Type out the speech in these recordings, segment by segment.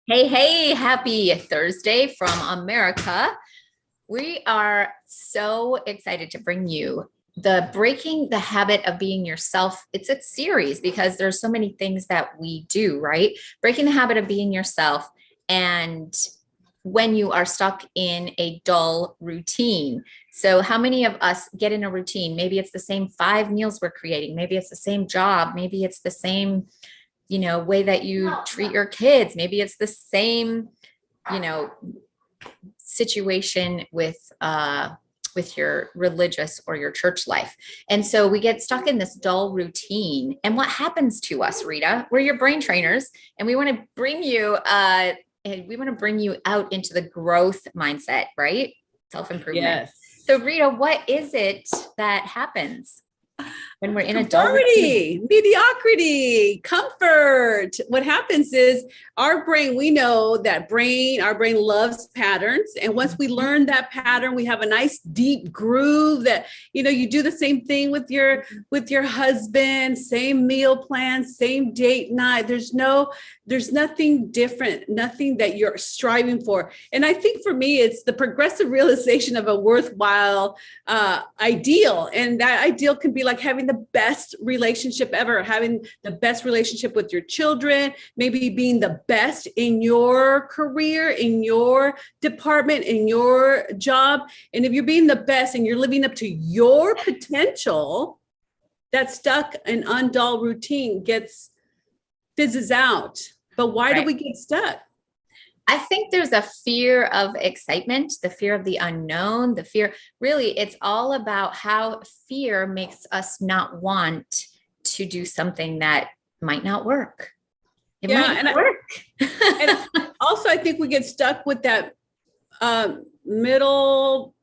Hey, hey, happy Thursday from America. We are so excited to bring you the Breaking the Habit of Being Yourself. It's a series because there's so many things that we do, right? Breaking the habit of being yourself. And when you are stuck in a dull routine. So, how many of us get in a routine? Maybe it's the same 5 meals we're creating. Maybe it's the same job. Maybe it's the same way that you treat your kids. Maybe it's the same, you know, situation with your religious or your church life. And so we get stuck in this dull routine. And what happens to us, Rita? We're your brain trainers, and we want to bring you out into the growth mindset, right? Self-improvement. Yes. So Rita, what is it that happens when we're in a dull Conformity, mediocrity, comfort. What happens is our brain, we know that our brain loves patterns. And once we learn that pattern, we have a nice deep groove that, you do the same thing with your husband, same meal plan, same date night. There's nothing different, nothing that you're striving for. And I think for me, it's the progressive realization of a worthwhile ideal. And that ideal can be like having the best relationship ever, having the best relationship with your children, maybe being the best in your career, in your department, in your job. And if you're being the best and you're living up to your potential, that stuck and undull routine fizzes out. But why do we get stuck? I think there's a fear of excitement, the fear of the unknown, really, it's all about how fear makes us not want to do something that might not work. It might not work. And also, I think we get stuck with that middle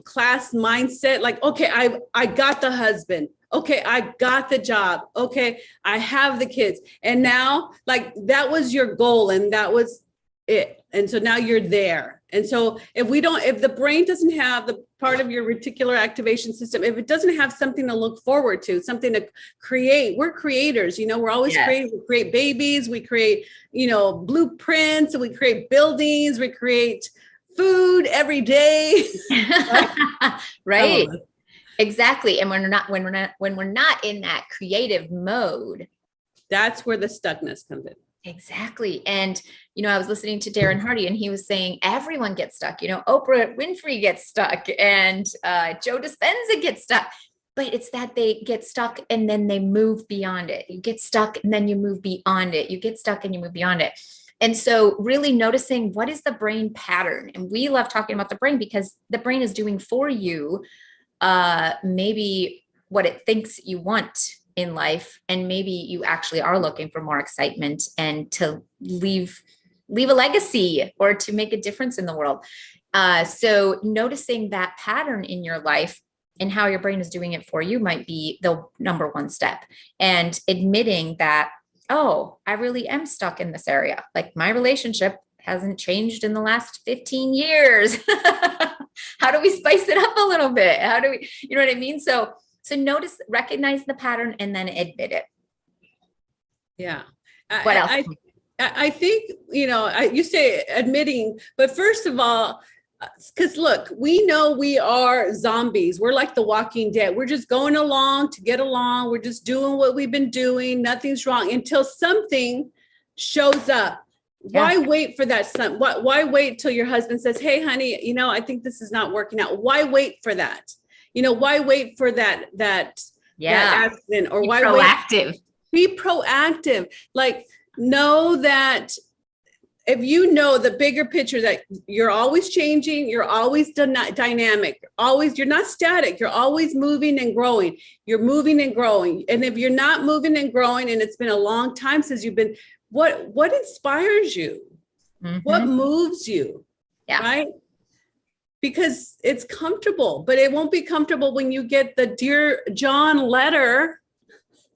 class mindset. Like, okay, I got the husband. Okay, I got the job. Okay, I have the kids. And now, like, that was your goal and that was it. And so now you're there. And so if the brain doesn't have the part of your reticular activation system, if it doesn't have something to look forward to, something to create, we're creators, we're always creating. We create babies, we create, blueprints, and we create buildings, we create food every day. Right. Exactly. And when we're not in that creative mode, that's where the stuckness comes in. Exactly. And, I was listening to Darren Hardy and he was saying everyone gets stuck, Oprah Winfrey gets stuck and Joe Dispenza gets stuck, but it's that they get stuck and then they move beyond it. You get stuck and then you move beyond it. You get stuck and you move beyond it. And so really noticing what is the brain pattern. And we love talking about the brain because the brain is doing for you maybe what it thinks you want in life. And maybe you actually are looking for more excitement and to leave a legacy or to make a difference in the world. So noticing that pattern in your life and how your brain is doing it for you might be the number one step. And admitting that, oh, I really am stuck in this area. Like my relationship hasn't changed in the last 15 years. How do we spice it up a little bit? How do we, you know what I mean? So notice, recognize the pattern and then admit it. Yeah. What else? I think, you say admitting, but first of all, because look, we know we are zombies. We're like the Walking Dead. We're just going along to get along. We're just doing what we've been doing. Nothing's wrong until something shows up. Yeah. Why wait for that? Why wait till your husband says, hey, honey, I think this is not working out. Why wait for that? Why wait for that accident? Or why proactive? Be proactive. Like, know that if you know the bigger picture, that you're always changing, you're always dynamic, you're not static, you're always moving and growing. You're moving and growing. And if you're not moving and growing, and it's been a long time since you've been, what inspires you? Mm-hmm. What moves you? Yeah. Right? Because it's comfortable, but it won't be comfortable when you get the Dear John letter.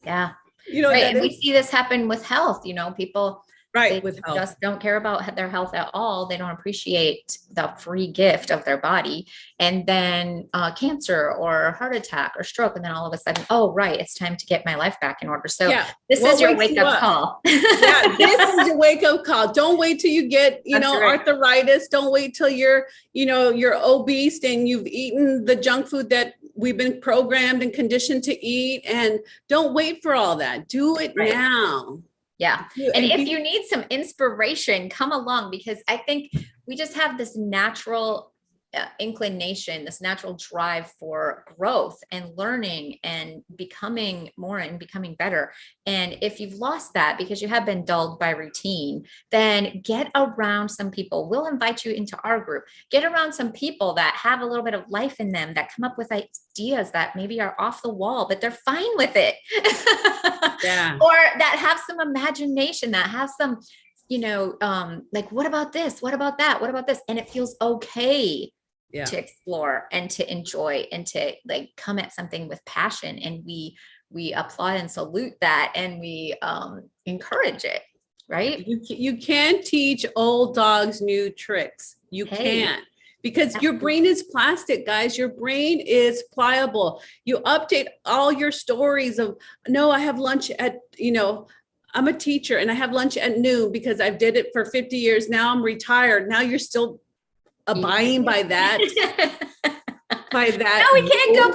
Yeah. Right. And we see this happen with health, people Right. They With health. just don't care about their health at all. They don't appreciate the free gift of their body. And then cancer or heart attack or stroke. And then all of a sudden, oh, right, it's time to get my life back in order. So Yeah. this What is your wakes wake you up up? call. Yeah, this is your wake up call. Don't wait till you get, That's right. arthritis. Don't wait till you're obese and you've eaten the junk food that we've been programmed and conditioned to eat. And don't wait for all that. Do it Right. now. Yeah. Do- And if be- you need some inspiration, come along, because I think we just have this natural inclination, this natural drive for growth and learning and becoming more and becoming better. And if you've lost that because you have been dulled by routine, then get around some people. We'll invite you into our group. Get around some people that have a little bit of life in them, that come up with ideas that maybe are off the wall, but they're fine with it. Yeah. Or that have some imagination, that have some, like, what about this? What about that? What about this? And it feels okay to explore and to enjoy and to like come at something with passion. And we applaud and salute that, and we encourage it, right? You can't teach old dogs new tricks. You can't. Because your brain is plastic, guys. Your brain is pliable. You update all your stories of, no, I have lunch at, I'm a teacher and I have lunch at noon because I've did it for 50 years. Now I'm retired. Now you're still abiding by that. By that. No, we can't go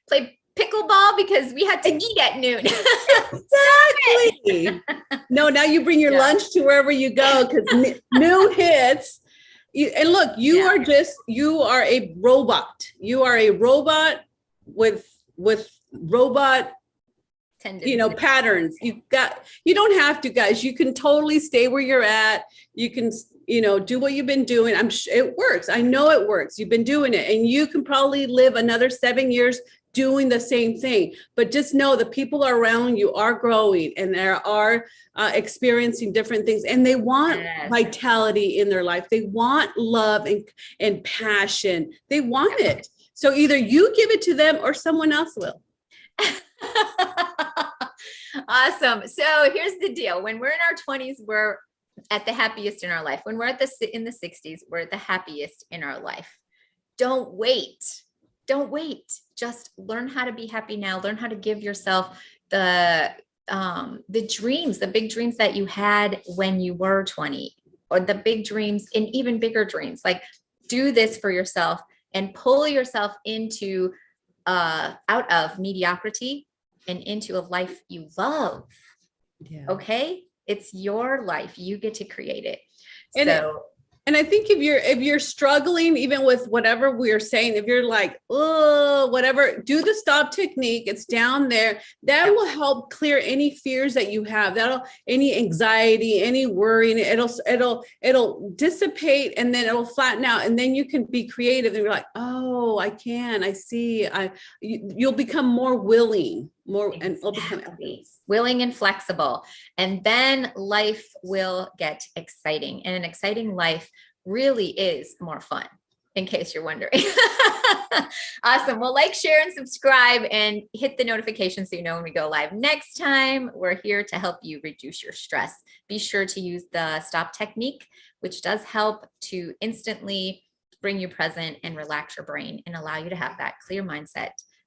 play pickleball because we had to eat at noon. Exactly. No, now you bring your lunch to wherever you go because noon hits. And look, you are a robot. You are a robot with robot, patterns. You don't have to, guys. You can totally stay where you're at. You can, do what you've been doing. I'm sure it works. I know it works. You've been doing it, and you can probably live another 7 years doing the same thing. But just know the people around you are growing and they are experiencing different things, and they want vitality in their life. They want love and passion. They want it. So either you give it to them or someone else will. Awesome. So here's the deal. When we're in our 20s, we're at the happiest in our life. When we're in the 60s, we're at the happiest in our life. Don't wait. Don't wait. Just learn how to be happy now. Learn how to give yourself the dreams, the big dreams that you had when you were 20, or the big dreams and even bigger dreams. Like, do this for yourself and pull yourself into out of mediocrity and into a life you love. Yeah. Okay. It's your life. You get to create it. And I think if you're struggling, even with whatever we're saying, if you're like, oh, whatever, do the stop technique. It's down there. That will help clear any fears that you have. Any anxiety, any worrying. It'll dissipate, and then it'll flatten out, and then you can be creative. And you're like, oh, I see. You'll become more willing, and it'll become willing and flexible. And then life will get exciting. And an exciting life really is more fun, in case you're wondering. Awesome. Well, like, share, and subscribe, and hit the notification so you know when we go live next time. We're here to help you reduce your stress. Be sure to use the stop technique, which does help to instantly bring you present and relax your brain and allow you to have that clear mindset